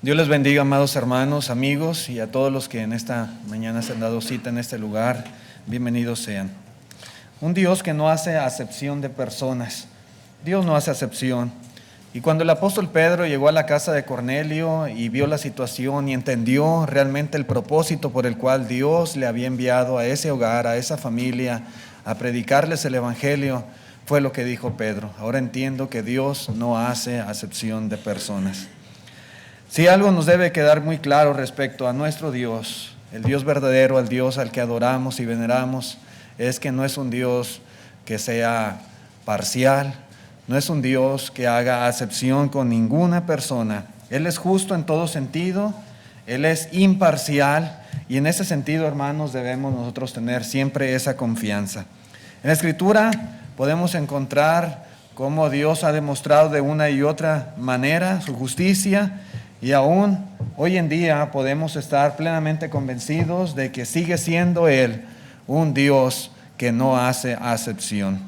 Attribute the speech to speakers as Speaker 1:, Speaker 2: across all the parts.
Speaker 1: Dios les bendiga, amados hermanos, amigos, y a todos los que en esta mañana se han dado cita en este lugar, bienvenidos sean. Un Dios que no hace acepción de personas. Dios no hace acepción. Y cuando el apóstol Pedro llegó a la casa de Cornelio y vio la situación y entendió realmente el propósito por el cual Dios le había enviado a ese hogar, a esa familia, a predicarles el evangelio, fue lo que dijo Pedro: ahora entiendo que Dios no hace acepción de personas. Si algo nos debe quedar muy claro respecto a nuestro Dios, el Dios verdadero, el Dios al que adoramos y veneramos, es que no es un Dios que sea parcial, no es un Dios que haga acepción con ninguna persona. Él es justo en todo sentido, Él es imparcial, y en ese sentido, hermanos, debemos nosotros tener siempre esa confianza. En la Escritura podemos encontrar cómo Dios ha demostrado de una y otra manera su justicia, y aún hoy en día podemos estar plenamente convencidos de que sigue siendo Él un Dios que no hace acepción.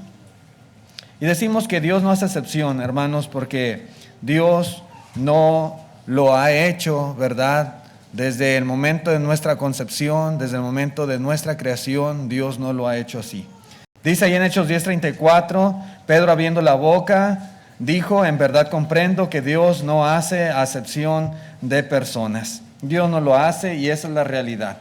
Speaker 1: Y decimos que Dios no hace acepción, hermanos, porque Dios no lo ha hecho, ¿verdad? Desde el momento de nuestra concepción, desde el momento de nuestra creación, Dios no lo ha hecho así. Dice ahí en Hechos 10:34, Pedro abriendo la boca, dijo: en verdad comprendo que Dios no hace acepción de personas. Dios no lo hace, y esa es la realidad.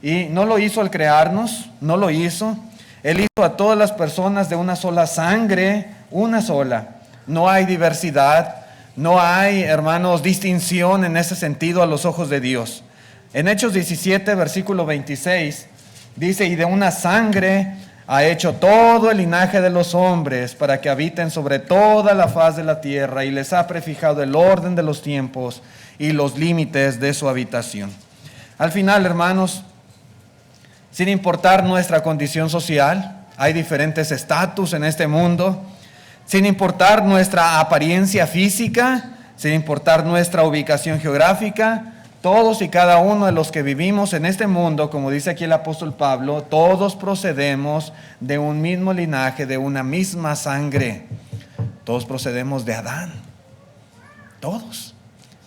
Speaker 1: Y no lo hizo al crearnos, no lo hizo. Él hizo a todas las personas de una sola sangre, una sola. No hay diversidad, no hay, hermanos, distinción en ese sentido a los ojos de Dios. En Hechos 17, versículo 26, dice: y de una sangre ha hecho todo el linaje de los hombres para que habiten sobre toda la faz de la tierra, y les ha prefijado el orden de los tiempos y los límites de su habitación. Al final, hermanos, sin importar nuestra condición social, hay diferentes estatus en este mundo, sin importar nuestra apariencia física, sin importar nuestra ubicación geográfica, todos y cada uno de los que vivimos en este mundo, como dice aquí el apóstol Pablo, todos procedemos de un mismo linaje, de una misma sangre. Todos procedemos de Adán. Todos,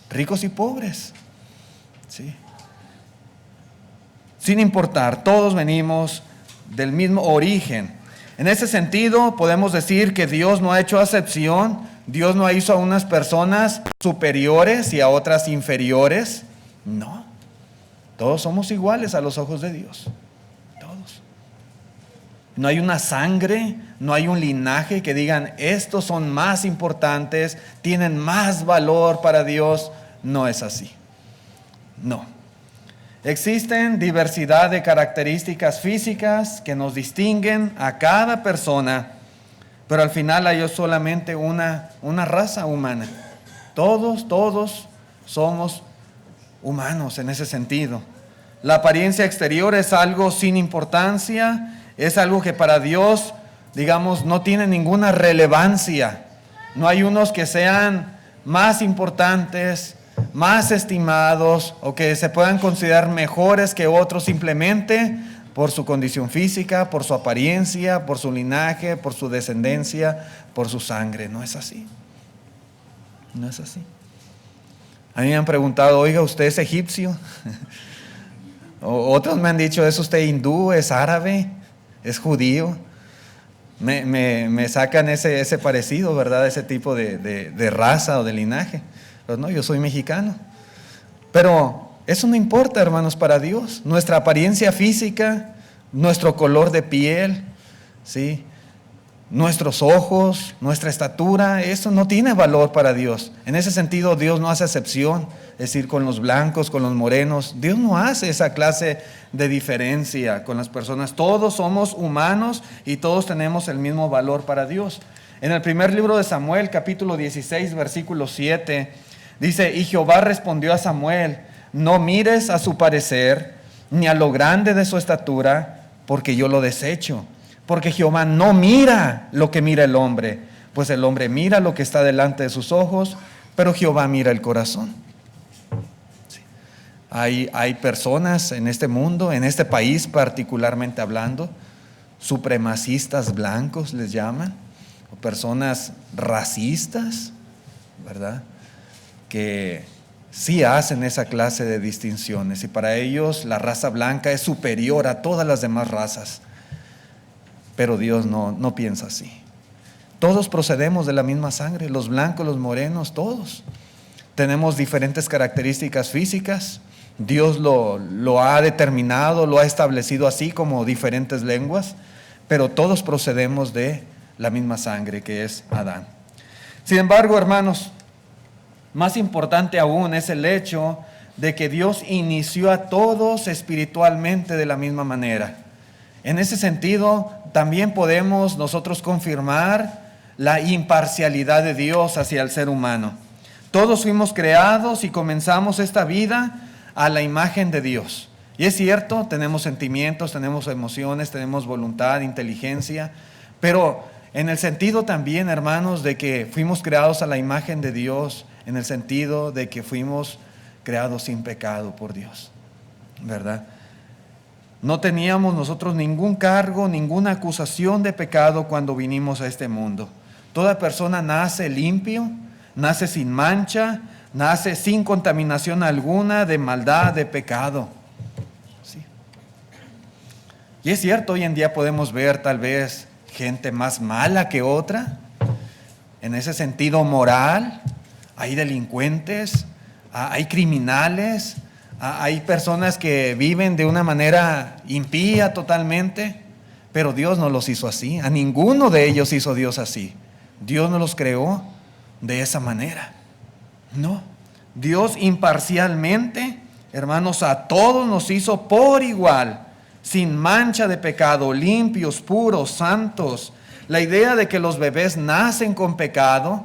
Speaker 1: ricos y pobres. Sí. Sin importar, todos venimos del mismo origen. En ese sentido, podemos decir que Dios no ha hecho acepción. Dios no hizo a unas personas superiores y a otras inferiores. No, todos somos iguales a los ojos de Dios, todos. No hay una sangre, no hay un linaje que digan: estos son más importantes, tienen más valor para Dios. No es así, no. Existen diversidad de características físicas que nos distinguen a cada persona, pero al final hay solamente una raza humana. Todos somos humanos en ese sentido. La apariencia exterior es algo sin importancia, es algo que para Dios, digamos, no tiene ninguna relevancia. No hay unos que sean más importantes, más estimados, o que se puedan considerar mejores que otros simplemente por su condición física, por su apariencia, por su linaje, por su descendencia, por su sangre. No es así. No es así. A mí me han preguntado: oiga, ¿usted es egipcio? Otros me han dicho: ¿es usted hindú, es árabe, es judío? Me sacan ese parecido, ¿verdad? Ese tipo de raza o de linaje. Pero no, yo soy mexicano. Pero eso no importa, hermanos, para Dios. Nuestra apariencia física, nuestro color de piel, ¿sí?, nuestros ojos, nuestra estatura, eso no tiene valor para Dios. En ese sentido, Dios no hace acepción, es decir, con los blancos, con los morenos. Dios no hace esa clase de diferencia con las personas. Todos somos humanos y todos tenemos el mismo valor para Dios. En el primer libro de Samuel, capítulo 16, versículo 7, dice: y Jehová respondió a Samuel: no mires a su parecer, ni a lo grande de su estatura, porque yo lo desecho. Porque Jehová no mira lo que mira el hombre, pues el hombre mira lo que está delante de sus ojos, pero Jehová mira el corazón. Sí. Hay personas en este mundo, en este país particularmente hablando, supremacistas blancos les llaman, o personas racistas, ¿verdad?, que sí hacen esa clase de distinciones, y para ellos la raza blanca es superior a todas las demás razas. Pero Dios no piensa así. Todos procedemos de la misma sangre, los blancos, los morenos, todos. Tenemos diferentes características físicas. Dios lo ha determinado, lo ha establecido así como diferentes lenguas, pero todos procedemos de la misma sangre, que es Adán. Sin embargo, hermanos, más importante aún es el hecho de que Dios inició a todos espiritualmente de la misma manera. En ese sentido, también podemos nosotros confirmar la imparcialidad de Dios hacia el ser humano. Todos fuimos creados y comenzamos esta vida a la imagen de Dios. Y es cierto, tenemos sentimientos, tenemos emociones, tenemos voluntad, inteligencia, pero en el sentido también, hermanos, de que fuimos creados a la imagen de Dios, en el sentido de que fuimos creados sin pecado por Dios, ¿verdad? No teníamos nosotros ningún cargo, ninguna acusación de pecado cuando vinimos a este mundo. Toda persona nace limpio, nace sin mancha, nace sin contaminación alguna de maldad, de pecado. Sí. Y es cierto, hoy en día podemos ver tal vez gente más mala que otra, en ese sentido moral. Hay delincuentes, hay criminales, hay personas que viven de una manera impía totalmente, pero Dios no los hizo así. A ninguno de ellos hizo Dios así. Dios no los creó de esa manera. No. Dios imparcialmente, hermanos, a todos nos hizo por igual, sin mancha de pecado, limpios, puros, santos. La idea de que los bebés nacen con pecado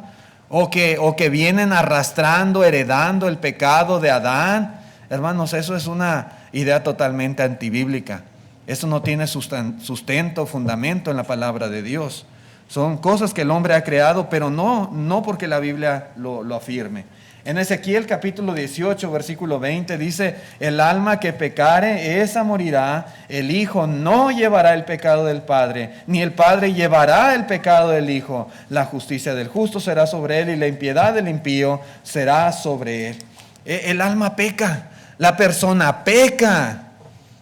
Speaker 1: o que vienen arrastrando, heredando el pecado de Adán, hermanos, eso es una idea totalmente antibíblica. Eso no tiene sustento, fundamento en la palabra de Dios. Son cosas que el hombre ha creado, pero no porque la Biblia lo afirme. En Ezequiel capítulo 18, versículo 20 dice: el alma que pecare, esa morirá. El hijo no llevará el pecado del padre, ni el padre llevará el pecado del hijo. La justicia del justo será sobre él, y la impiedad del impío será sobre él. El alma peca, la persona peca,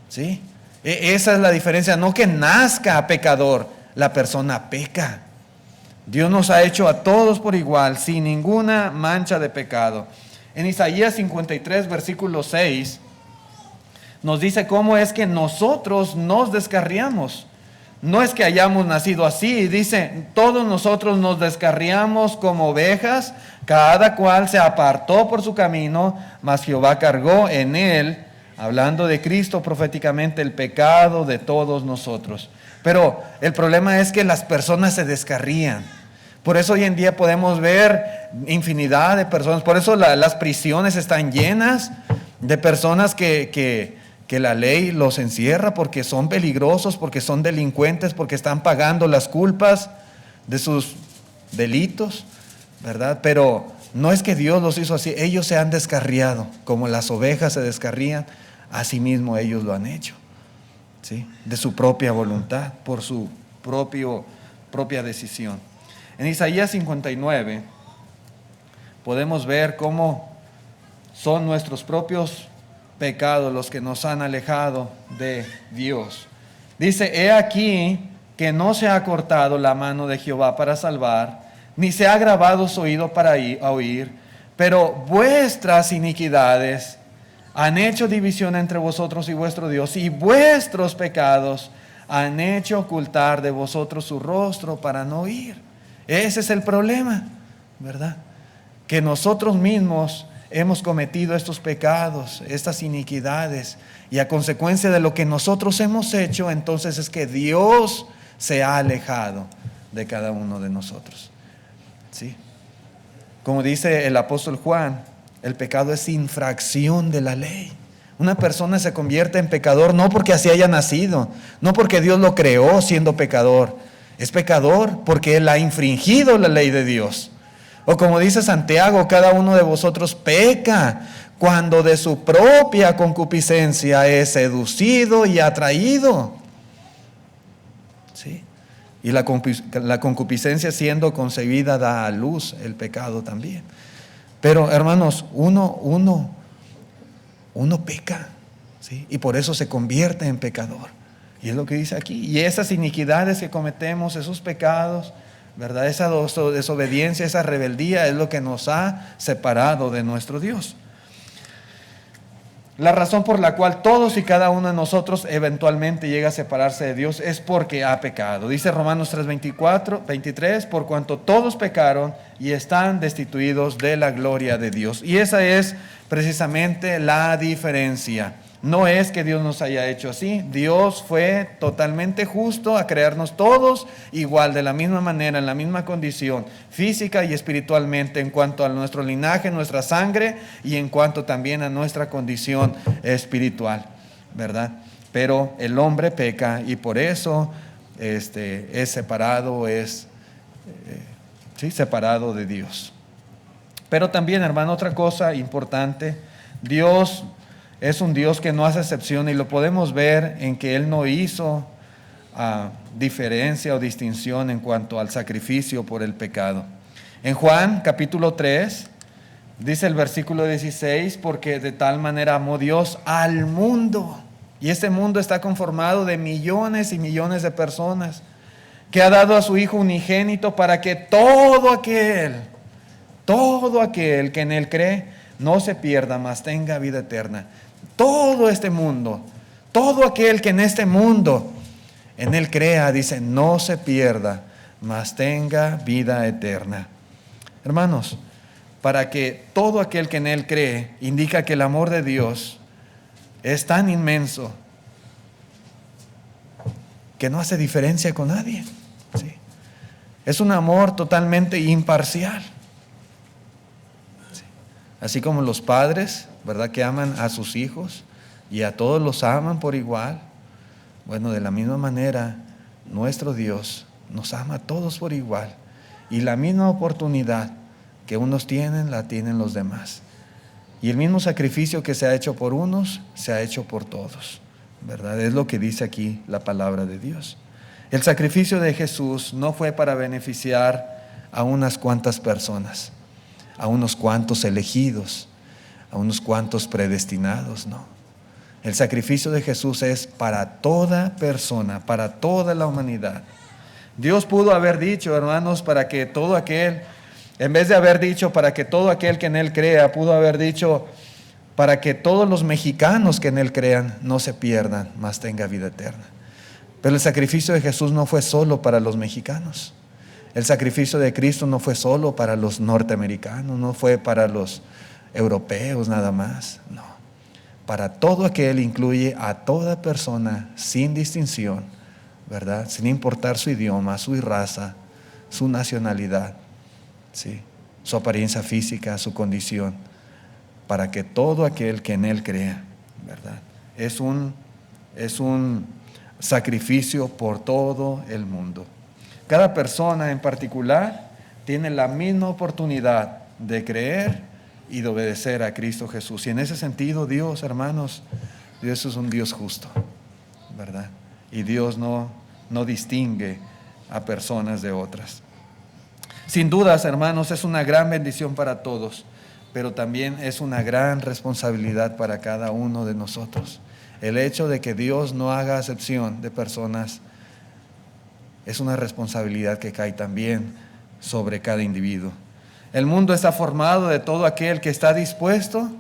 Speaker 1: ¿sí? Esa es la diferencia, no que nazca pecador, la persona peca. Dios nos ha hecho a todos por igual, sin ninguna mancha de pecado. En Isaías 53, versículo 6, nos dice cómo es que nosotros nos descarriamos. No es que hayamos nacido así, dice: todos nosotros nos descarriamos como ovejas, cada cual se apartó por su camino, mas Jehová cargó en él, hablando de Cristo proféticamente, el pecado de todos nosotros. Pero el problema es que las personas se descarrían. Por eso hoy en día podemos ver infinidad de personas. Por eso las prisiones están llenas de personas que la ley los encierra porque son peligrosos, porque son delincuentes, porque están pagando las culpas de sus delitos, ¿verdad? Pero no es que Dios los hizo así. Ellos se han descarriado. Como las ovejas se descarrían, así mismo ellos lo han hecho, ¿sí? De su propia voluntad, por su propia decisión. En Isaías 59 podemos ver cómo son nuestros propios pecados los que nos han alejado de Dios. Dice: he aquí que no se ha cortado la mano de Jehová para salvar, ni se ha agravado su oído para oír, pero vuestras iniquidades han hecho división entre vosotros y vuestro Dios, y vuestros pecados han hecho ocultar de vosotros su rostro para no oír. Ese es el problema, ¿verdad? Que nosotros mismos hemos cometido estos pecados, estas iniquidades, y a consecuencia de lo que nosotros hemos hecho, entonces es que Dios se ha alejado de cada uno de nosotros, ¿sí? Como dice el apóstol Juan, el pecado es infracción de la ley. Una persona se convierte en pecador no porque así haya nacido, no porque Dios lo creó siendo pecador. Es pecador porque él ha infringido la ley de Dios. O como dice Santiago: cada uno de vosotros peca cuando de su propia concupiscencia es seducido y atraído. ¿Sí? Y la concupiscencia, siendo concebida, da a luz el pecado también. Pero hermanos, uno peca, ¿sí? Y por eso se convierte en pecador. Y es lo que dice aquí. Y esas iniquidades que cometemos, esos pecados, ¿verdad? Esa desobediencia, esa rebeldía es lo que nos ha separado de nuestro Dios. La razón por la cual todos y cada uno de nosotros eventualmente llega a separarse de Dios es porque ha pecado. Dice Romanos 3:23, por cuanto todos pecaron y están destituidos de la gloria de Dios. Y esa es precisamente la diferencia. No es que Dios nos haya hecho así. Dios fue totalmente justo a crearnos todos igual, de la misma manera, en la misma condición, física y espiritualmente, en cuanto a nuestro linaje, nuestra sangre, y en cuanto también a nuestra condición espiritual, ¿verdad? Pero el hombre peca y por eso es separado, separado de Dios. Pero también, hermano, otra cosa importante, Dios es un Dios que no hace excepción, y lo podemos ver en que Él no hizo diferencia o distinción en cuanto al sacrificio por el pecado. En Juan capítulo 3 dice el versículo 16, porque de tal manera amó Dios al mundo, y este mundo está conformado de millones y millones de personas, que ha dado a su Hijo unigénito para que todo aquel que en Él cree no se pierda, mas tenga vida eterna. Todo este mundo, todo aquel que en este mundo en Él crea, dice, no se pierda, mas tenga vida eterna. Hermanos, para que todo aquel que en Él cree, indica que el amor de Dios es tan inmenso que no hace diferencia con nadie, ¿sí? Es un amor totalmente imparcial, ¿sí? Así como los padres, ¿verdad?, que aman a sus hijos y a todos los aman por igual. Bueno, de la misma manera, nuestro Dios nos ama a todos por igual, y la misma oportunidad que unos tienen, la tienen los demás. Y el mismo sacrificio que se ha hecho por unos, se ha hecho por todos, ¿verdad? Es lo que dice aquí la palabra de Dios. El sacrificio de Jesús no fue para beneficiar a unas cuantas personas, a unos cuantos elegidos, a unos cuantos predestinados, no. El sacrificio de Jesús es para toda persona, para toda la humanidad. Dios pudo haber dicho, hermanos, para que todo aquel, en vez de haber dicho para que todo aquel que en Él crea, pudo haber dicho para que todos los mexicanos que en Él crean no se pierdan, mas tenga vida eterna. Pero el sacrificio de Jesús no fue solo para los mexicanos. El sacrificio de Cristo no fue solo para los norteamericanos, no fue para los europeos nada más, no. Para todo aquel, incluye a toda persona sin distinción, ¿verdad? Sin importar su idioma, su raza, su nacionalidad, ¿sí?, su apariencia física, su condición, para que todo aquel que en Él crea, ¿verdad? Es un sacrificio por todo el mundo. Cada persona en particular tiene la misma oportunidad de creer y de obedecer a Cristo Jesús. Y en ese sentido, Dios, hermanos, Dios es un Dios justo, ¿verdad? Y Dios no distingue a personas de otras. Sin dudas, hermanos, es una gran bendición para todos, pero también es una gran responsabilidad para cada uno de nosotros. El hecho de que Dios no haga acepción de personas es una responsabilidad que cae también sobre cada individuo. El mundo está formado de todo aquel que está dispuesto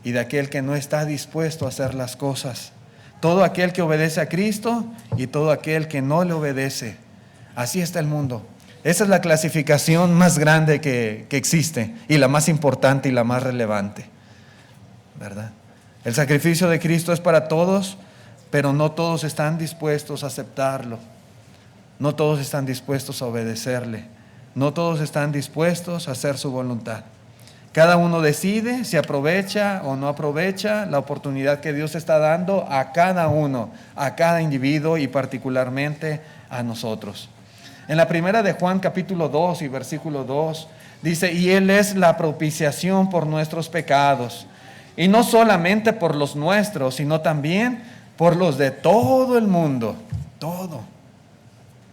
Speaker 1: y de aquel que no está dispuesto a hacer las cosas. Todo aquel que obedece a Cristo y todo aquel que no le obedece. Así está el mundo. Esa es la clasificación más grande que existe, y la más importante y la más relevante, ¿verdad? El sacrificio de Cristo es para todos, pero no todos están dispuestos a aceptarlo. No todos están dispuestos a obedecerle. No todos están dispuestos a hacer su voluntad. Cada uno decide si aprovecha o no aprovecha la oportunidad que Dios está dando a cada uno, a cada individuo, y particularmente a nosotros. En la primera de Juan capítulo 2 y versículo 2 dice, y Él es la propiciación por nuestros pecados, y no solamente por los nuestros, sino también por los de todo el mundo. Todo.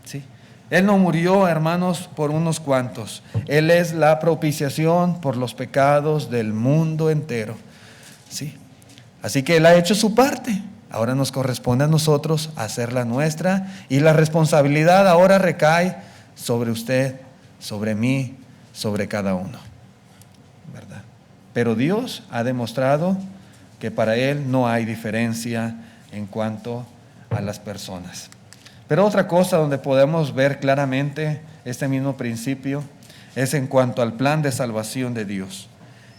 Speaker 1: ¿Sí? Él no murió, hermanos, por unos cuantos. Él es la propiciación por los pecados del mundo entero. ¿Sí? Así que Él ha hecho su parte. Ahora nos corresponde a nosotros hacer la nuestra, y la responsabilidad ahora recae sobre usted, sobre mí, sobre cada uno, ¿verdad? Pero Dios ha demostrado que para Él no hay diferencia en cuanto a las personas. Pero otra cosa donde podemos ver claramente este mismo principio es en cuanto al plan de salvación de Dios.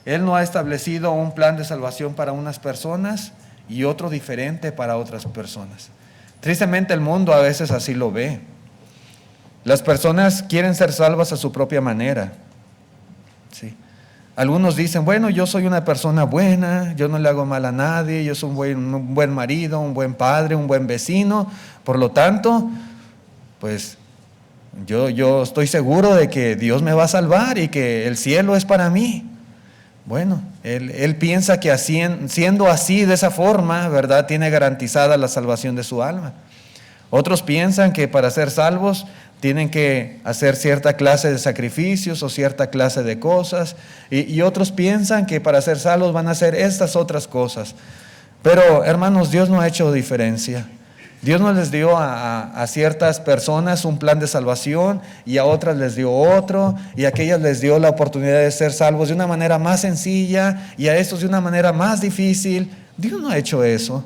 Speaker 1: Él no ha establecido un plan de salvación para unas personas y otro diferente para otras personas. Tristemente el mundo a veces así lo ve. Las personas quieren ser salvas a su propia manera. ¿Sí? Algunos dicen, bueno, yo soy una persona buena, yo no le hago mal a nadie, yo soy un buen marido, un buen padre, un buen vecino, por lo tanto, pues yo estoy seguro de que Dios me va a salvar y que el cielo es para mí. Bueno, él piensa que siendo así, de esa forma, ¿verdad?, tiene garantizada la salvación de su alma. Otros piensan que para ser salvos tienen que hacer cierta clase de sacrificios o cierta clase de cosas, y otros piensan que para ser salvos van a hacer estas otras cosas. Pero hermanos, Dios no ha hecho diferencia. Dios no les dio a ciertas personas un plan de salvación y a otras les dio otro, y a aquellas les dio la oportunidad de ser salvos de una manera más sencilla y a estos de una manera más difícil. Dios no ha hecho eso.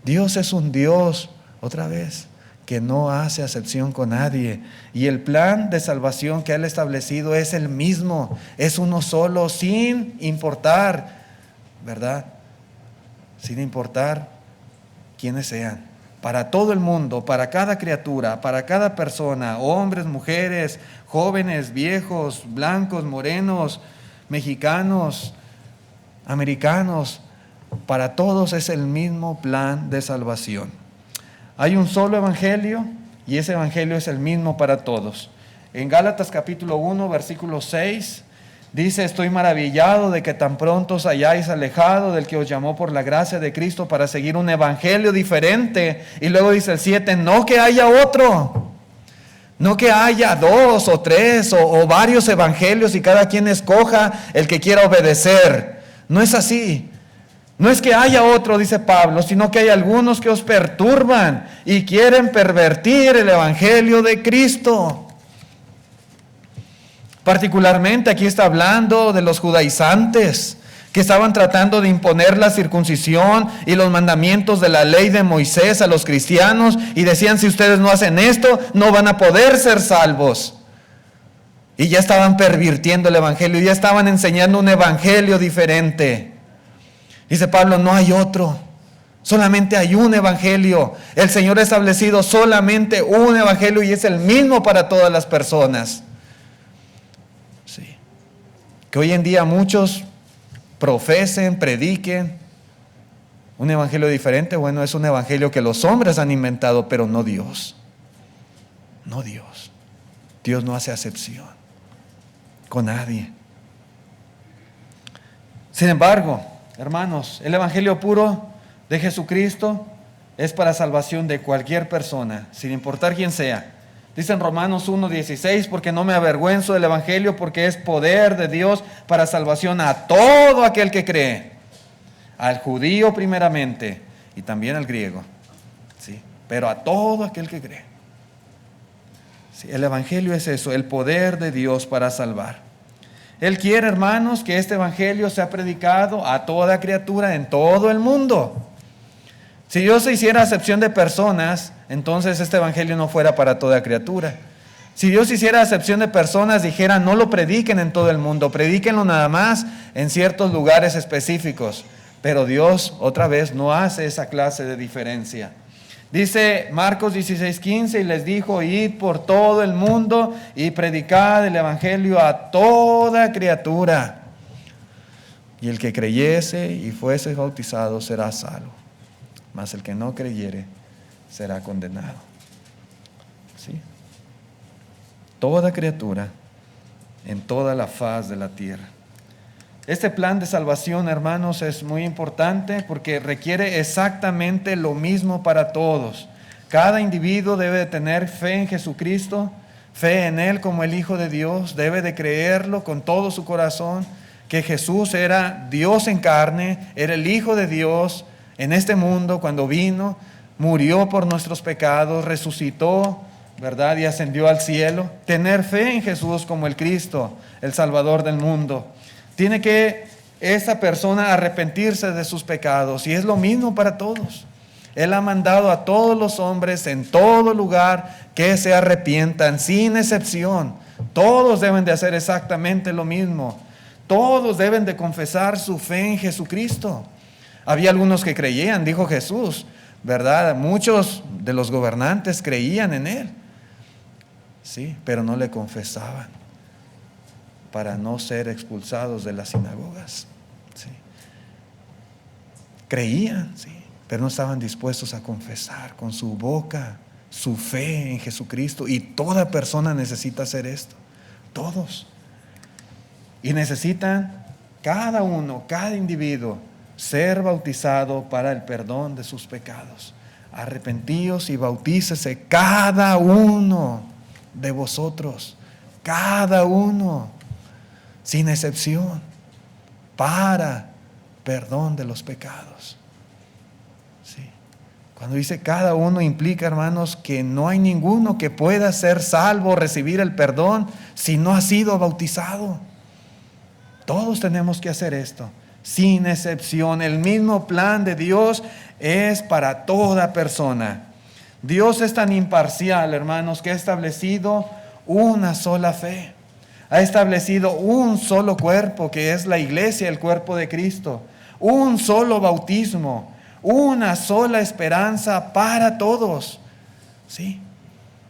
Speaker 1: Dios es un Dios, otra vez, que no hace acepción con nadie, y el plan de salvación que Él ha establecido es el mismo, es uno solo, sin importar, ¿verdad? Sin importar quiénes sean, para todo el mundo, para cada criatura, para cada persona, hombres, mujeres, jóvenes, viejos, blancos, morenos, mexicanos, americanos, para todos es el mismo plan de salvación. Hay un solo evangelio y ese evangelio es el mismo para todos. En Gálatas capítulo 1, versículo 6, dice: estoy maravillado de que tan pronto os hayáis alejado del que os llamó por la gracia de Cristo para seguir un evangelio diferente. Y luego dice el 7, no que haya otro, no que haya dos o tres o varios evangelios y cada quien escoja el que quiera obedecer. No es así. No es que haya otro, dice Pablo, sino que hay algunos que os perturban y quieren pervertir el evangelio de Cristo. Particularmente aquí está hablando de los judaizantes, que estaban tratando de imponer la circuncisión y los mandamientos de la ley de Moisés a los cristianos, y decían: si ustedes no hacen esto, no van a poder ser salvos. Y ya estaban pervirtiendo el evangelio, ya estaban enseñando un evangelio diferente. Dice Pablo: no hay otro, solamente hay un evangelio. El Señor ha establecido solamente un evangelio y es el mismo para todas las personas. Sí. Que hoy en día muchos profesen, prediquen un evangelio diferente. Bueno, es un evangelio que los hombres han inventado, pero no Dios. No Dios. Dios no hace acepción con nadie. Sin embargo, hermanos, el evangelio puro de Jesucristo es para salvación de cualquier persona, sin importar quién sea. Dice en Romanos 1:16, porque no me avergüenzo del evangelio, porque es poder de Dios para salvación a todo aquel que cree, al judío primeramente y también al griego, ¿sí? Pero a todo aquel que cree. ¿Sí? El evangelio es eso, el poder de Dios para salvar. Él quiere, hermanos, que este evangelio sea predicado a toda criatura en todo el mundo. Si Dios se hiciera acepción de personas, entonces este evangelio no fuera para toda criatura. Si Dios hiciera acepción de personas, dijera: no lo prediquen en todo el mundo, predíquenlo nada más en ciertos lugares específicos. Pero Dios, otra vez, no hace esa clase de diferencia. Dice Marcos 16:15, y les dijo: id por todo el mundo y predicad el evangelio a toda criatura. Y el que creyese y fuese bautizado será salvo, mas el que no creyere será condenado. ¿Sí? Toda criatura en toda la faz de la tierra. Este plan de salvación, hermanos, es muy importante porque requiere exactamente lo mismo para todos. Cada individuo debe de tener fe en Jesucristo, fe en Él como el Hijo de Dios, debe de creerlo con todo su corazón, que Jesús era Dios en carne, era el Hijo de Dios en este mundo cuando vino, murió por nuestros pecados, resucitó, ¿verdad? Y ascendió al cielo. Tener fe en Jesús como el Cristo, el Salvador del mundo. Tiene que esa persona arrepentirse de sus pecados, y es lo mismo para todos. Él ha mandado a todos los hombres en todo lugar que se arrepientan, sin excepción. Todos deben de hacer exactamente lo mismo. Todos deben de confesar su fe en Jesucristo. Había algunos que creían, dijo Jesús, ¿verdad? Muchos de los gobernantes creían en Él. Sí, pero no le confesaban para no ser expulsados de las sinagogas. Sí. Creían, sí, pero no estaban dispuestos a confesar con su boca su fe en Jesucristo. Y toda persona necesita hacer esto. Todos. Y necesitan cada uno, cada individuo, ser bautizado para el perdón de sus pecados. Arrepentíos y bautícese cada uno de vosotros, cada uno, sin excepción, para perdón de los pecados. Sí. Cuando dice cada uno, implica, hermanos, que no hay ninguno que pueda ser salvo, recibir el perdón, si no ha sido bautizado. Todos tenemos que hacer esto, sin excepción. El mismo plan de Dios es para toda persona. Dios es tan imparcial, hermanos, que ha establecido una sola fe. Ha establecido un solo cuerpo, que es la iglesia, el cuerpo de Cristo. Un solo bautismo, una sola esperanza para todos. ¿Sí?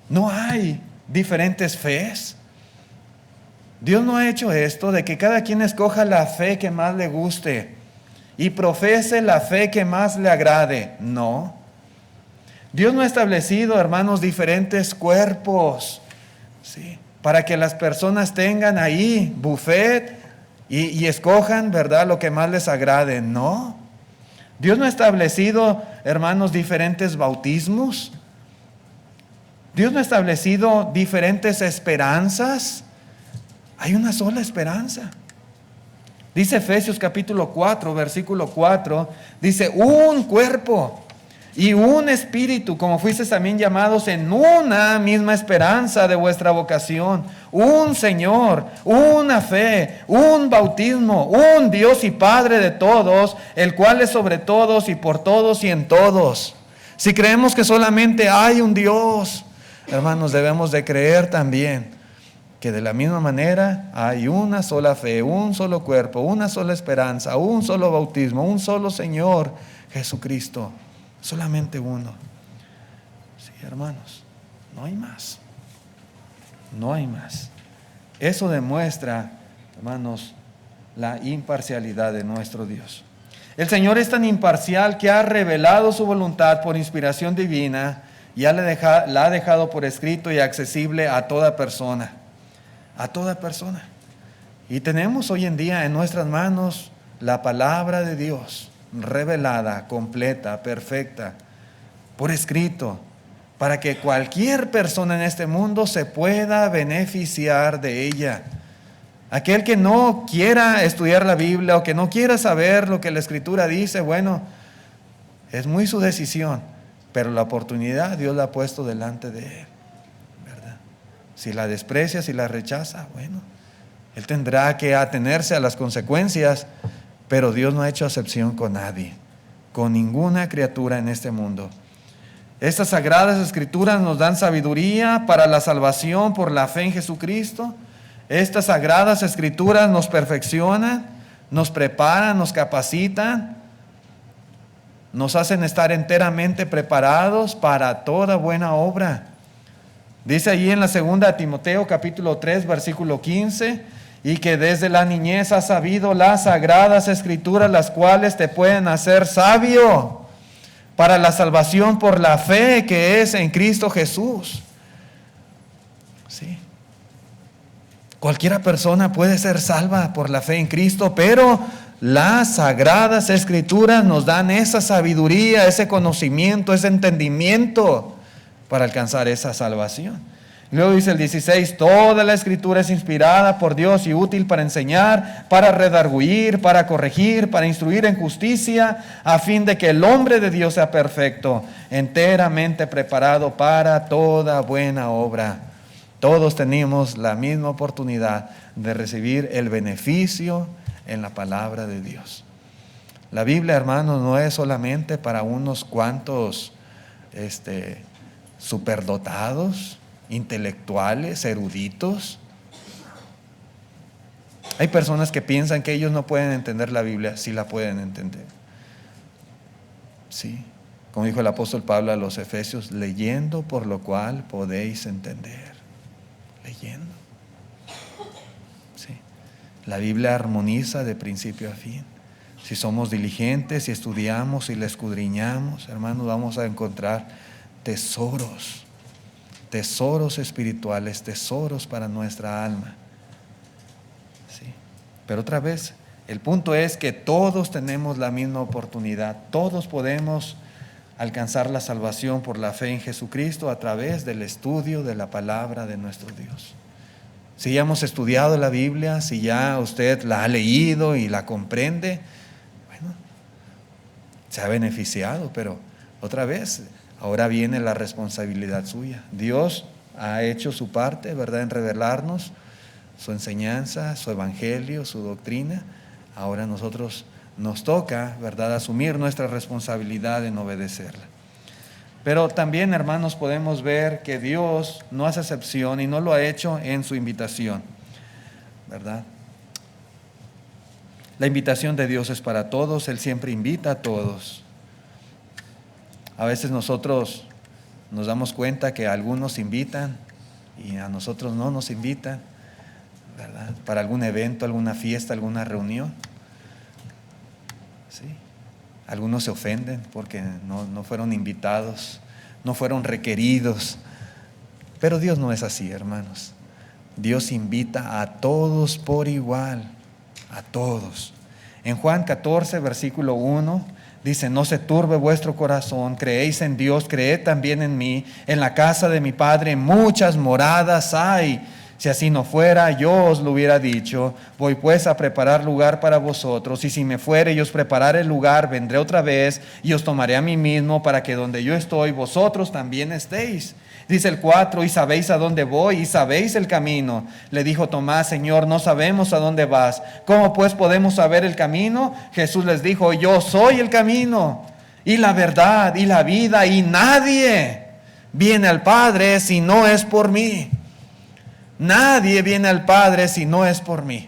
Speaker 1: No hay diferentes fees. Dios no ha hecho esto de que cada quien escoja la fe que más le guste y profese la fe que más le agrade. No. Dios no ha establecido, hermanos, diferentes cuerpos, ¿sí?, para que las personas tengan ahí buffet y escojan, ¿verdad?, lo que más les agrade. No. Dios no ha establecido, hermanos, diferentes bautismos. Dios no ha establecido diferentes esperanzas. Hay una sola esperanza. Dice Efesios capítulo 4, versículo 4, dice, un cuerpo y un espíritu, como fuisteis también llamados en una misma esperanza de vuestra vocación, un Señor, una fe, un bautismo, un Dios y Padre de todos, el cual es sobre todos y por todos y en todos. Si creemos que solamente hay un Dios, hermanos, debemos de creer también que de la misma manera hay una sola fe, un solo cuerpo, una sola esperanza, un solo bautismo, un solo Señor Jesucristo. Solamente uno. Sí, hermanos, no hay más. No hay más. Eso demuestra, hermanos, la imparcialidad de nuestro Dios. El Señor es tan imparcial que ha revelado su voluntad por inspiración divina y la ha dejado por escrito y accesible a toda persona. A toda persona. Y tenemos hoy en día en nuestras manos la palabra de Dios, revelada, completa, perfecta, por escrito, para que cualquier persona en este mundo se pueda beneficiar de ella. Aquel que no quiera estudiar la Biblia o que no quiera saber lo que la Escritura dice, bueno, es muy su decisión, pero la oportunidad Dios la ha puesto delante de él. Si la desprecia, si la rechaza, bueno, él tendrá que atenerse a las consecuencias, pero Dios no ha hecho acepción con nadie, con ninguna criatura en este mundo. Estas sagradas escrituras nos dan sabiduría para la salvación por la fe en Jesucristo. Estas sagradas escrituras nos perfeccionan, nos preparan, nos capacitan, nos hacen estar enteramente preparados para toda buena obra. Dice allí en la segunda Timoteo capítulo 3 versículo 15, y que desde la niñez has sabido las sagradas escrituras, las cuales te pueden hacer sabio para la salvación por la fe que es en Cristo Jesús. Sí. Cualquiera persona puede ser salva por la fe en Cristo, pero las sagradas escrituras nos dan esa sabiduría, ese conocimiento, ese entendimiento para alcanzar esa salvación. Luego dice el 16, toda la Escritura es inspirada por Dios y útil para enseñar, para redarguir, para corregir, para instruir en justicia, a fin de que el hombre de Dios sea perfecto, enteramente preparado para toda buena obra. Todos tenemos la misma oportunidad de recibir el beneficio en la palabra de Dios. La Biblia, hermanos, no es solamente para unos cuantos superdotados, intelectuales, eruditos. Hay personas que piensan que ellos no pueden entender la Biblia. Sí la pueden entender. Sí, como dijo el apóstol Pablo a los Efesios, leyendo por lo cual podéis entender. Leyendo. Sí. La Biblia armoniza de principio a fin. Si somos diligentes, si estudiamos y la escudriñamos, hermanos, vamos a encontrar tesoros espirituales, tesoros para nuestra alma. Sí. Pero otra vez, el punto es que todos tenemos la misma oportunidad. Todos podemos alcanzar la salvación por la fe en Jesucristo a través del estudio de la palabra de nuestro Dios. Si ya hemos estudiado la Biblia, si ya usted la ha leído y la comprende, bueno, se ha beneficiado, pero otra vez, ahora viene la responsabilidad suya. Dios ha hecho su parte, ¿verdad?, en revelarnos su enseñanza, su evangelio, su doctrina. Ahora nosotros nos toca, ¿verdad?, asumir nuestra responsabilidad en obedecerla. Pero también, hermanos, podemos ver que Dios no hace excepción y no lo ha hecho en su invitación, ¿verdad? La invitación de Dios es para todos, Él siempre invita a todos. A veces nosotros nos damos cuenta que a algunos invitan y a nosotros no nos invitan, ¿verdad?, para algún evento, alguna fiesta, alguna reunión. Sí. Algunos se ofenden porque no fueron invitados, no fueron requeridos. Pero Dios no es así, hermanos. Dios invita a todos por igual, a todos. En Juan 14, versículo 1, dice, no se turbe vuestro corazón, creéis en Dios, creed también en mí. En la casa de mi Padre muchas moradas hay. Si así no fuera, yo os lo hubiera dicho. Voy pues a preparar lugar para vosotros, y si me fuere y os preparare el lugar, vendré otra vez y os tomaré a mí mismo, para que donde yo estoy, vosotros también estéis. Dice el 4, y sabéis a dónde voy, y sabéis el camino. Le dijo Tomás, Señor, no sabemos a dónde vas. ¿Cómo pues podemos saber el camino? Jesús les dijo, yo soy el camino, y la verdad, y la vida, y nadie viene al Padre si no es por mí. Nadie viene al Padre si no es por mí.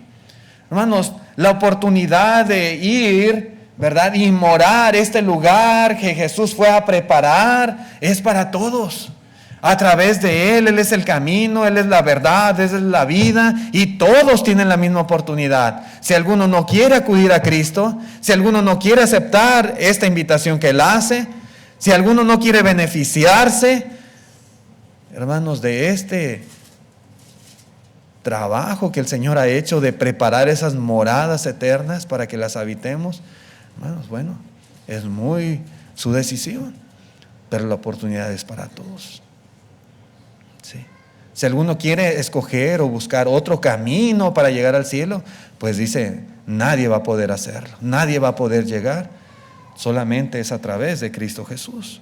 Speaker 1: Hermanos, la oportunidad de ir, ¿verdad?, y morar este lugar que Jesús fue a preparar es para todos. A través de Él es el camino, Él es la verdad, Él es la vida, y todos tienen la misma oportunidad. Si alguno no quiere acudir a Cristo, si alguno no quiere aceptar esta invitación que Él hace, si alguno no quiere beneficiarse, hermanos, de este trabajo que el Señor ha hecho de preparar esas moradas eternas para que las habitemos, hermanos, bueno, es muy su decisión, pero la oportunidad es para todos. Sí. Si alguno quiere escoger o buscar otro camino para llegar al cielo, pues dice, nadie va a poder hacerlo, nadie va a poder llegar, solamente es a través de Cristo Jesús.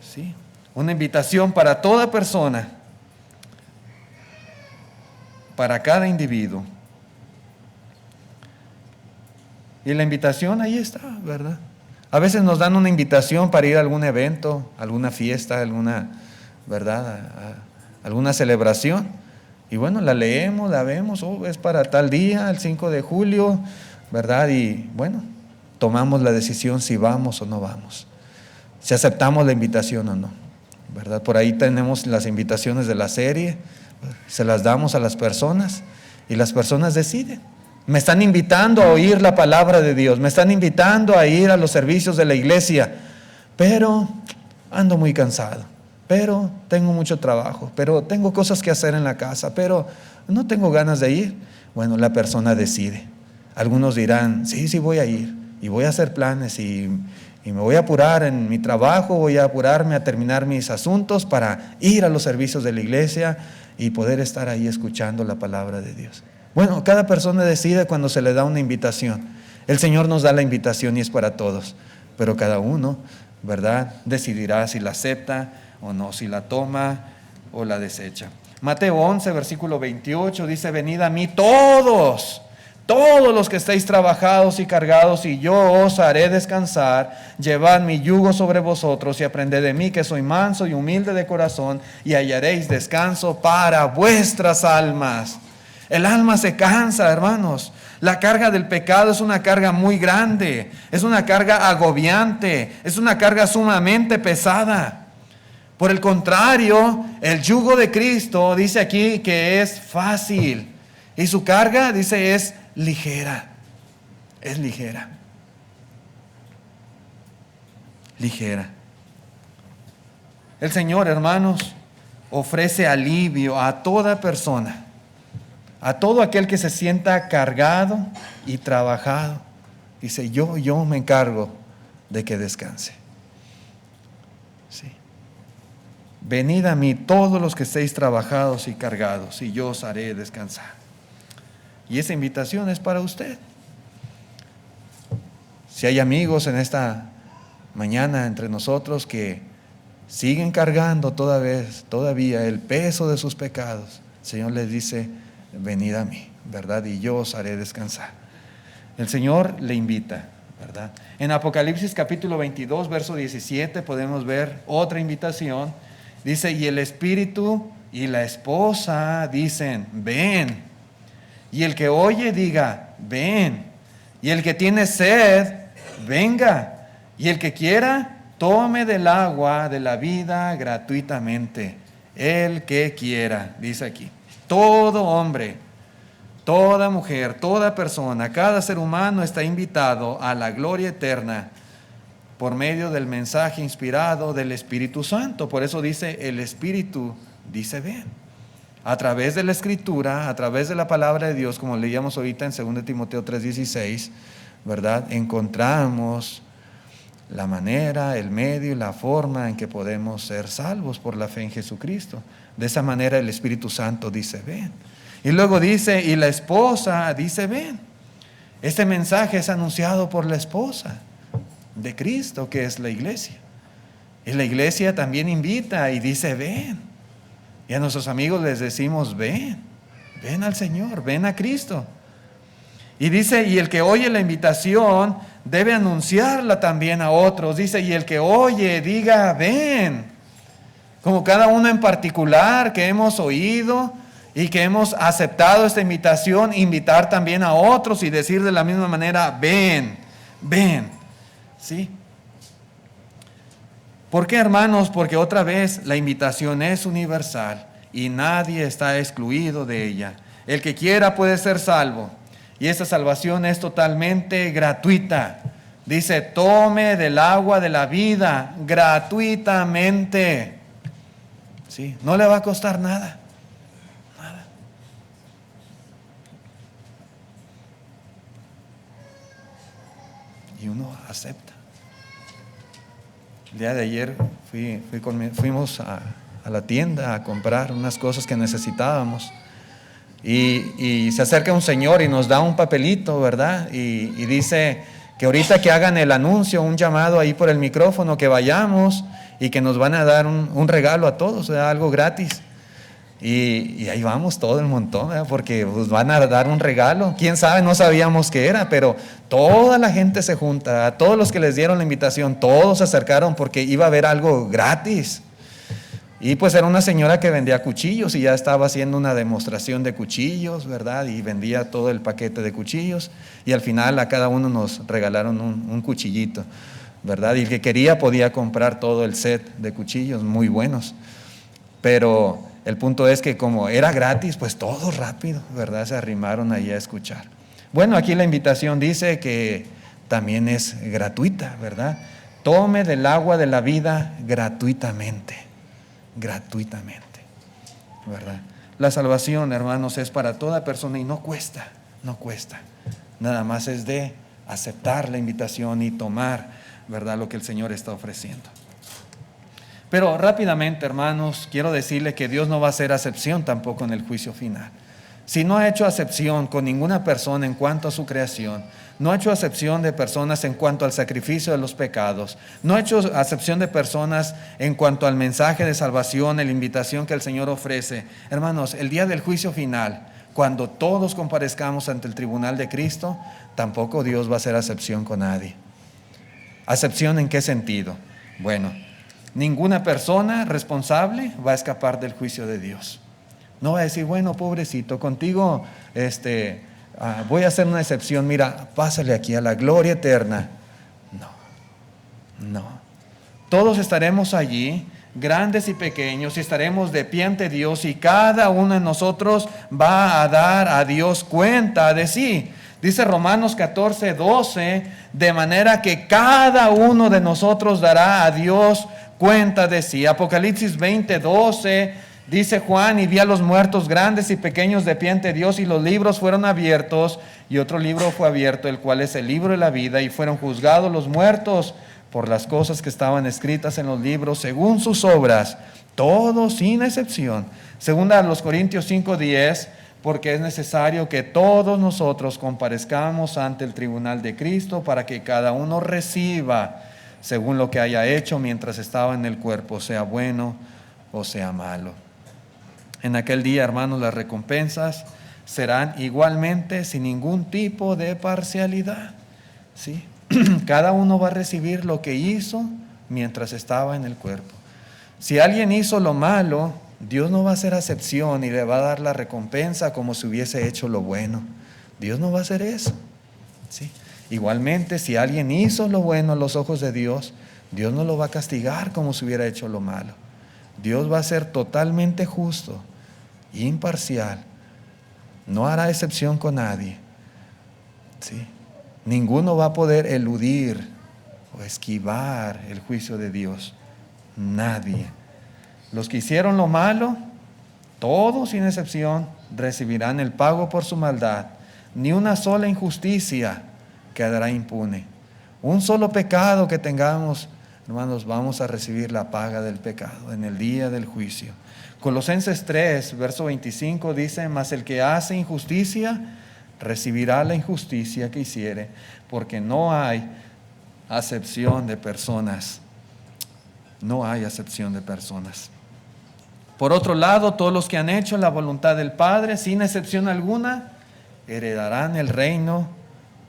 Speaker 1: Sí. Una invitación para toda persona, para cada individuo. Y la invitación ahí está, ¿verdad? A veces nos dan una invitación para ir a algún evento, alguna fiesta, alguna, ¿verdad?, alguna celebración. Y bueno, la leemos, la vemos, es para tal día, el 5 de julio, ¿verdad? Y bueno, tomamos la decisión si vamos o no vamos, si aceptamos la invitación o no, ¿verdad? Por ahí tenemos las invitaciones de la serie, se las damos a las personas y las personas deciden. Me están invitando a oír la palabra de Dios, me están invitando a ir a los servicios de la iglesia, pero ando muy cansado, pero tengo mucho trabajo, pero tengo cosas que hacer en la casa, pero no tengo ganas de ir. Bueno, la persona decide. Algunos dirán, sí voy a ir y voy a hacer planes y Y me voy a apurar en mi trabajo, voy a apurarme a terminar mis asuntos para ir a los servicios de la iglesia y poder estar ahí escuchando la palabra de Dios. Bueno, cada persona decide cuando se le da una invitación. El Señor nos da la invitación y es para todos, pero cada uno, ¿verdad?, decidirá si la acepta o no, si la toma o la desecha. Mateo 11, versículo 28 dice: venid a mí todos los que estéis trabajados y cargados, y yo os haré descansar. Llevad mi yugo sobre vosotros y aprended de mí, que soy manso y humilde de corazón, y hallaréis descanso para vuestras almas. El alma se cansa, hermanos. La carga del pecado es una carga muy grande, es una carga agobiante, es una carga sumamente pesada. Por el contrario, el yugo de Cristo dice aquí que es fácil, y su carga, dice, es ligera. Es ligera. Ligera. El Señor, hermanos, ofrece alivio a toda persona, a todo aquel que se sienta cargado y trabajado. Dice: yo me encargo de que descanse. Sí. Venid a mí todos los que estéis trabajados y cargados, y yo os haré descansar. Y esa invitación es para usted. Si hay amigos en esta mañana entre nosotros que siguen cargando todavía el peso de sus pecados, el Señor les dice: venid a mí, ¿verdad? Y yo os haré descansar. El Señor le invita, ¿verdad? En Apocalipsis capítulo 22, verso 17, podemos ver otra invitación. Dice: y el Espíritu y la esposa dicen: ven. Y el que oye diga: ven. Y el que tiene sed, venga. Y el que quiera, tome del agua de la vida gratuitamente. El que quiera, dice aquí. Todo hombre, toda mujer, toda persona, cada ser humano está invitado a la gloria eterna por medio del mensaje inspirado del Espíritu Santo. Por eso dice: el Espíritu dice: ven. A través de la Escritura, a través de la palabra de Dios, como leíamos ahorita en 2 Timoteo 3:16, ¿verdad?, encontramos la manera, el medio y la forma en que podemos ser salvos por la fe en Jesucristo. De esa manera el Espíritu Santo dice: ven. Y luego dice: y la esposa dice: ven. Este mensaje es anunciado por la esposa de Cristo, que es la iglesia. Y la iglesia también invita y dice: ven. Y a nuestros amigos les decimos: ven al Señor, ven a Cristo. Y dice: y el que oye la invitación debe anunciarla también a otros. Dice: y el que oye diga: ven. Como cada uno en particular que hemos oído y que hemos aceptado esta invitación, invitar también a otros y decir de la misma manera: ven. ¿Sí? ¿Por qué, hermanos? Porque otra vez la invitación es universal y nadie está excluido de ella. El que quiera puede ser salvo, y esta salvación es totalmente gratuita. Dice: tome del agua de la vida gratuitamente. ¿Sí? No le va a costar nada. Y uno acepta. El día de ayer fuimos a la tienda a comprar unas cosas que necesitábamos, y se acerca un señor y nos da un papelito, ¿verdad? Y dice que ahorita que hagan el anuncio, un llamado ahí por el micrófono, que vayamos y que nos van a dar un regalo a todos, ¿verdad? Algo gratis. Y ahí vamos todo el montón, ¿verdad? Porque pues van a dar un regalo. Quién sabe, no sabíamos qué era, pero toda la gente se junta. A todos los que les dieron la invitación, todos se acercaron porque iba a haber algo gratis. Y pues era una señora que vendía cuchillos y ya estaba haciendo una demostración de cuchillos, ¿verdad? Y vendía todo el paquete de cuchillos, y al final a cada uno nos regalaron un cuchillito, ¿verdad? Y el que quería podía comprar todo el set de cuchillos muy buenos. Pero el punto es que como era gratis, pues todos rápido, ¿verdad?, se arrimaron ahí a escuchar. Bueno, aquí la invitación dice que también es gratuita, ¿verdad? Tome del agua de la vida gratuitamente, ¿verdad? La salvación, hermanos, es para toda persona y no cuesta, nada más es de aceptar la invitación y tomar, ¿verdad?, lo que el Señor está ofreciendo. Pero rápidamente, hermanos, quiero decirle que Dios no va a hacer acepción tampoco en el juicio final. Si no ha hecho acepción con ninguna persona en cuanto a su creación, no ha hecho acepción de personas en cuanto al sacrificio de los pecados, no ha hecho acepción de personas en cuanto al mensaje de salvación, la invitación que el Señor ofrece, hermanos, el día del juicio final, cuando todos comparezcamos ante el tribunal de Cristo, tampoco Dios va a hacer acepción con nadie. ¿Acepción en qué sentido? Bueno, ninguna persona responsable va a escapar del juicio de Dios. No va a decir, bueno, pobrecito, contigo voy a hacer una excepción, mira, pásale aquí a la gloria eterna. No. Todos estaremos allí, grandes y pequeños, y estaremos de pie ante Dios, y cada uno de nosotros va a dar a Dios cuenta de sí. Dice Romanos 14:12, de manera que cada uno de nosotros dará a Dios cuenta de sí. Apocalipsis 20:12, dice Juan, y vi a los muertos grandes y pequeños de pie ante Dios, y los libros fueron abiertos, y otro libro fue abierto, el cual es el libro de la vida, y fueron juzgados los muertos por las cosas que estaban escritas en los libros, según sus obras, todos sin excepción. Segunda a los Corintios 5:10, porque es necesario que todos nosotros comparezcamos ante el tribunal de Cristo para que cada uno reciba según lo que haya hecho mientras estaba en el cuerpo, sea bueno o sea malo. En aquel día, hermanos, las recompensas serán igualmente sin ningún tipo de parcialidad, ¿sí? Cada uno va a recibir lo que hizo mientras estaba en el cuerpo. Si alguien hizo lo malo, Dios no va a hacer acepción y le va a dar la recompensa como si hubiese hecho lo bueno. Dios no va a hacer eso, ¿sí? Igualmente, si alguien hizo lo bueno a los ojos de Dios, Dios no lo va a castigar como si hubiera hecho lo malo. Dios va a ser totalmente justo, imparcial. No hará excepción con nadie, ¿sí? Ninguno va a poder eludir o esquivar el juicio de Dios. Nadie. Los que hicieron lo malo, todos sin excepción, recibirán el pago por su maldad. Ni una sola injusticia quedará impune. Un solo pecado que tengamos, hermanos, vamos a recibir la paga del pecado en el día del juicio. Colosenses 3, verso 25 dice, mas el que hace injusticia recibirá la injusticia que hiciere, porque no hay acepción de personas. No hay acepción de personas. Por otro lado, todos los que han hecho la voluntad del Padre, sin excepción alguna, heredarán el reino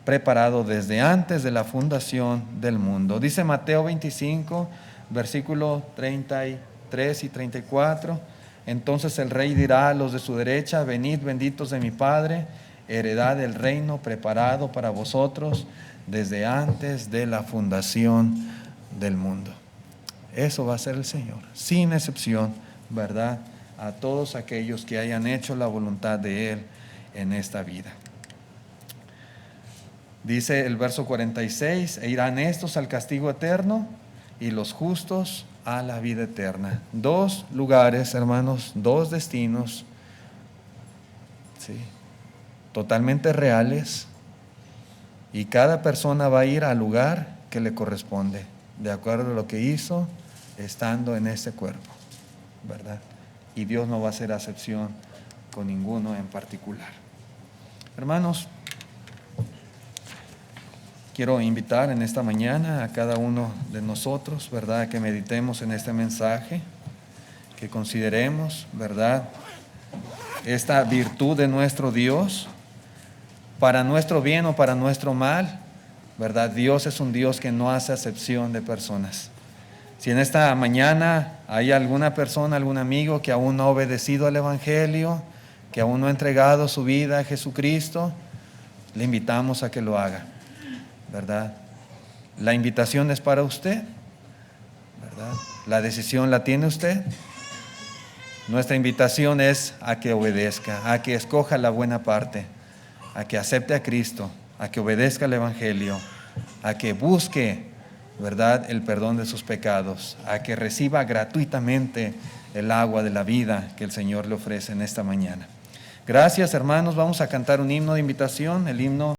Speaker 1: preparado desde antes de la fundación del mundo. Dice Mateo 25, versículo 33 y 34, entonces el rey dirá a los de su derecha, venid benditos de mi Padre, heredad el reino preparado para vosotros desde antes de la fundación del mundo. Eso va a ser el Señor, sin excepción, ¿verdad? A todos aquellos que hayan hecho la voluntad de Él en esta vida. Dice el verso 46, e irán estos al castigo eterno y los justos a la vida eterna. Dos lugares, hermanos, dos destinos, ¿sí?, totalmente reales, y cada persona va a ir al lugar que le corresponde, de acuerdo a lo que hizo estando en este cuerpo, ¿verdad? Y Dios no va a hacer acepción con ninguno en particular. Hermanos, quiero invitar en esta mañana a cada uno de nosotros, ¿verdad?, a que meditemos en este mensaje, que consideremos, ¿verdad?, esta virtud de nuestro Dios, para nuestro bien o para nuestro mal, ¿verdad? Dios es un Dios que no hace acepción de personas. Si en esta mañana hay alguna persona, algún amigo que aún no ha obedecido al Evangelio, que aún no ha entregado su vida a Jesucristo, le invitamos a que lo haga, ¿verdad? La invitación es para usted, ¿verdad? La decisión la tiene usted. Nuestra invitación es a que obedezca, a que escoja la buena parte, a que acepte a Cristo, a que obedezca al Evangelio, a que busque, ¿verdad?, el perdón de sus pecados, a que reciba gratuitamente el agua de la vida que el Señor le ofrece en esta mañana. Gracias, hermanos. Vamos a cantar un himno de invitación, el himno